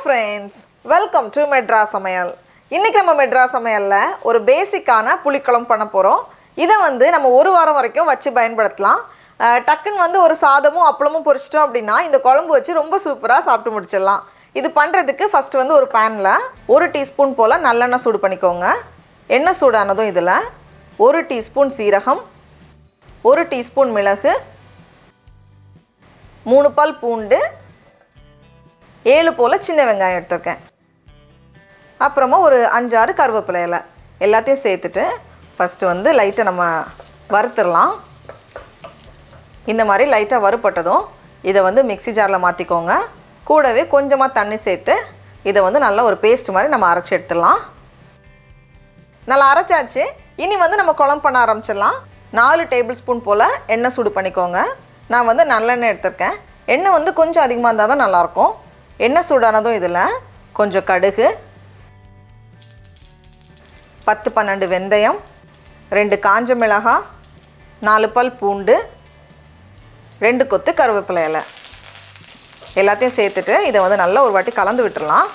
friends, welcome to Madras Samayal. இன்னைக்கு நம்ம Madras Samayalல ஒரு பேசிக்கான புளிக்குழம்பு பண்ண போறோம். இத வந்து நம்ம ஒரு வாரம் வரைக்கும் வச்சு பயன்படுத்தலாம். டக்குன்னு வந்து ஒரு சாதமும் அப்பளமும் பொரிச்சிட்டோம் அப்படினா இந்த குழம்பு வச்சு ரொம்ப சூப்பரா சாப்பிட்டு முடிச்சிடலாம். இது பண்றதுக்கு ஃபர்ஸ்ட் வந்து ஒரு panல 1 டீஸ்பூன் போல நல்லெண்ணெய் சூடு பண்ணிக்கோங்க. எண்ணெய் சூடானதும் இதுல 1 டீஸ்பூன் சீரகம், 1 டீஸ்பூன் மிளகு, 3 பல் பூண்டு, 7 போல சின்ன வெங்காயம் எடுத்துர்க்கேன். அப்புறமா ஒரு 5-6 கருவேப்பிலை இலை எல்லாத்தையும் சேர்த்துட்டு ஃபர்ஸ்ட் வந்து லைட்டா நம்ம வறுத்துறலாம். இந்த மாதிரி லைட்டா வறுபட்டதும் இத வந்து மிக்ஸி ஜார்ல மாத்திக்கோங்க. கூடவே கொஞ்சமா தண்ணி சேர்த்து இத வந்து நல்ல ஒரு பேஸ்ட் மாதிரி நம்ம அரைச்சு எடுத்துறலாம். நல்லா அரைச்சாச்சு. இனி வந்து நம்ம குழம்பு பண்ண ஆரம்பிச்சிடலாம். 4 டேபிள்ஸ்பூன் போல எண்ணெய் சூடு பண்ணிக்கோங்க. நான் வந்து நல்லெண்ணெய் எடுத்துர்க்கேன். எண்ணெய் வந்து கொஞ்சம் அதிகமாக இருந்தால் தான் நல்லாயிருக்கும். எண்ணெய் சூடானதும் இதில் கொஞ்சம் கடுகு, 10-12 வெந்தயம், 2 காஞ்ச மிளகாய், 4 பல் பூண்டு, 2 கொத்து கருவேப்பிலை இலை எல்லாத்தையும் சேர்த்துட்டு இதை வந்து நல்லா ஒரு வாட்டி கலந்து விட்டுறலாம்.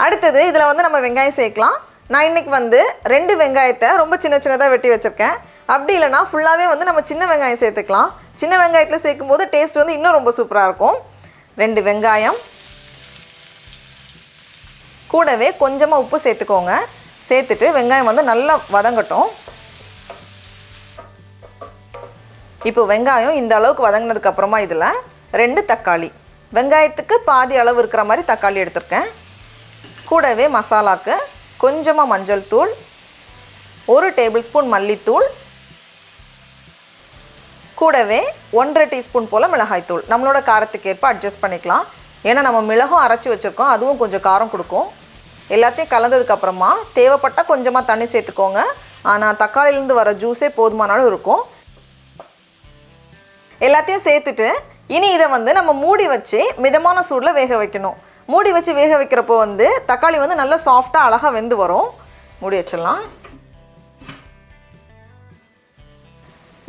அடுத்தது இதில் வந்து நம்ம வெங்காயம் சேர்க்கலாம். நான் இன்றைக்கி வந்து 2 வெங்காயத்தை ரொம்ப சின்னதாக வெட்டி வச்சுருக்கேன். அப்படி இல்லைனா ஃபுல்லாகவே வந்து நம்ம சின்ன வெங்காயம் சேர்த்துக்கலாம். சின்ன வெங்காயத்தில் சேர்க்கும்போது டேஸ்ட் வந்து இன்னும் ரொம்ப சூப்பராக இருக்கும். 2 வெங்காயம், கூடவே கொஞ்சமாக உப்பு சேர்த்துக்கோங்க. சேர்த்துட்டு வெங்காயம் வந்து நல்லா வதங்கட்டும். இப்போ வெங்காயம் இந்த அளவுக்கு வதங்கினதுக்கு அப்புறமா இதில் 2 தக்காளி, வெங்காயத்துக்கு பாதி அளவு இருக்கிற மாதிரி தக்காளி எடுத்துருக்கேன். கூடவே மசாலாக்கு கொஞ்சமாக மஞ்சள் தூள், 1 டேபிள்ஸ்பூன் மல்லித்தூள், கூடவே 1.5 டீஸ்பூன் போல் மிளகாய்த்தூள். நம்மளோட காரத்துக்கு ஏற்ப அட்ஜஸ்ட் பண்ணிக்கலாம். ஏன்னா நம்ம மிளகும் அரைச்சி வச்சுருக்கோம், அதுவும் கொஞ்சம் காரம் கொடுக்கும். எல்லாத்தையும் கலந்ததுக்கப்புறமா தேவைப்பட்டால் கொஞ்சமாக தண்ணி சேர்த்துக்கோங்க. ஆனால் தக்காளிலேருந்து வர ஜூஸே போதுமானாலும் இருக்கும். எல்லாத்தையும் சேர்த்துட்டு இனி இதை வந்து நம்ம மூடி வச்சு மிதமான சூடில் வேக வைக்கணும். மூடி வச்சு வேக வைக்கிறப்போ வந்து தக்காளி வந்து நல்லா சாஃப்டாக அழகாக வெந்து வரும். மூடி வச்சிடலாம்.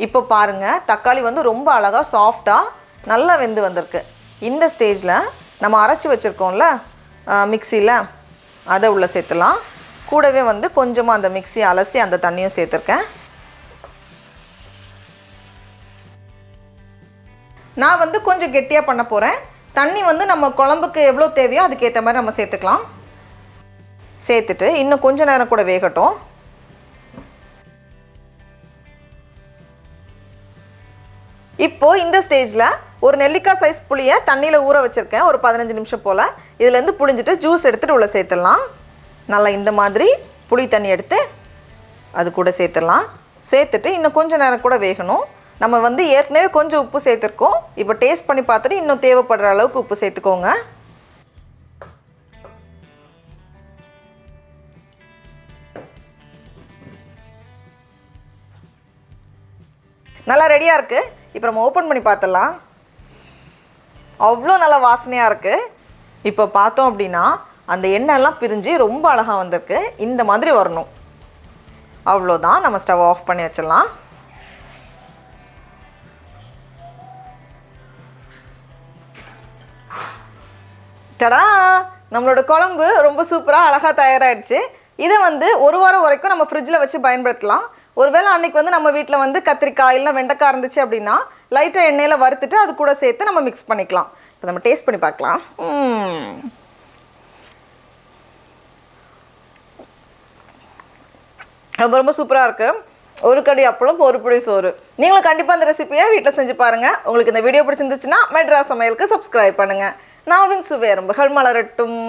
இப்போ பாருங்கள், தக்காளி வந்து ரொம்ப அழகாக சாஃப்டாக நல்லா வெந்து வந்திருக்கு. இந்த ஸ்டேஜில் நம்ம அரைச்சி வச்சுருக்கோம்ல மிக்சியில், அதை உள்ளே சேர்த்துலாம். கூடவே வந்து கொஞ்சமாக அந்த மிக்ஸி அலசி அந்த தண்ணியும் சேர்த்துருக்கேன். நான் வந்து கொஞ்சம் கெட்டியாக பண்ண போகிறேன். தண்ணி வந்து நம்ம குழம்புக்கு எவ்வளோ தேவையோ அதுக்கேற்ற மாதிரி நம்ம சேர்த்துக்கலாம். சேர்த்துட்டு இன்னும் கொஞ்சம் நேரம் கூட வேகட்டும். இப்போது இந்த ஸ்டேஜில் ஒரு நெல்லிக்காய் சைஸ் புளியை தண்ணியில் ஊற வச்சுருக்கேன். ஒரு 15 நிமிஷம் போல். இதுலேருந்து புளிஞ்சிட்டு ஜூஸ் எடுத்துகிட்டு உள்ளே சேர்த்துடலாம். நல்லா இந்த மாதிரி புளி தண்ணி எடுத்து அது கூட சேர்த்துடலாம். சேர்த்துட்டு இன்னும் கொஞ்சம் நேரம் கூட வேகணும். நம்ம வந்து ஏற்கனவே கொஞ்சம் உப்பு சேர்த்துருக்கோம். இப்போ டேஸ்ட் பண்ணி பார்த்துட்டு இன்னும் தேவைப்படுற அளவுக்கு உப்பு சேர்த்துக்கோங்க. நல்லா ரெடியாக இருக்குது. இப்போ நம்ம ஓப்பன் பண்ணி பார்த்துடலாம். அவ்வளோ நல்லா வாசனையாக இருக்குது. இப்போ பார்த்தோம் அப்படின்னா அந்த எண்ணெய்லாம் பிரிஞ்சு ரொம்ப அழகாக வந்திருக்கு. இந்த மாதிரி வரணும். அவ்வளோதான். நம்ம ஸ்டவ் ஆஃப் பண்ணி வச்சிடலாம். டடா, நம்மளோட குழம்பு ரொம்ப சூப்பராக அழகாக தயாராகிடுச்சு. இதை வந்து ஒரு வாரம் வரைக்கும் நம்ம ஃப்ரிட்ஜில் வச்சு பயன்படுத்தலாம். ஒருவேளை அன்றைக்கி வந்து நம்ம வீட்டில் வந்து கத்திரிக்காய் இல்லை வெண்டைக்காய் இருந்துச்சு அப்படின்னா லைட்டாக எண்ணெயில் வறுத்துட்டு அது கூட சேர்த்து நம்ம மிக்ஸ் பண்ணிக்கலாம். இப்போ நம்ம டேஸ்ட் பண்ணி பார்க்கலாம். ரொம்ப ரொம்ப சூப்பராக இருக்குது. ஒரு கடி அப்பளம், ஒரு புடி சோறு. நீங்களும் கண்டிப்பாக அந்த ரெசிபியை வீட்டில் செஞ்சு பாருங்கள். உங்களுக்கு இந்த வீடியோ பிடிச்சிருந்துச்சுன்னா மெட்ராஸ் சமையலுக்கு சப்ஸ்கிரைப் பண்ணுங்கள். நாவின் சுவை எறும்புகள் மலரட்டும்.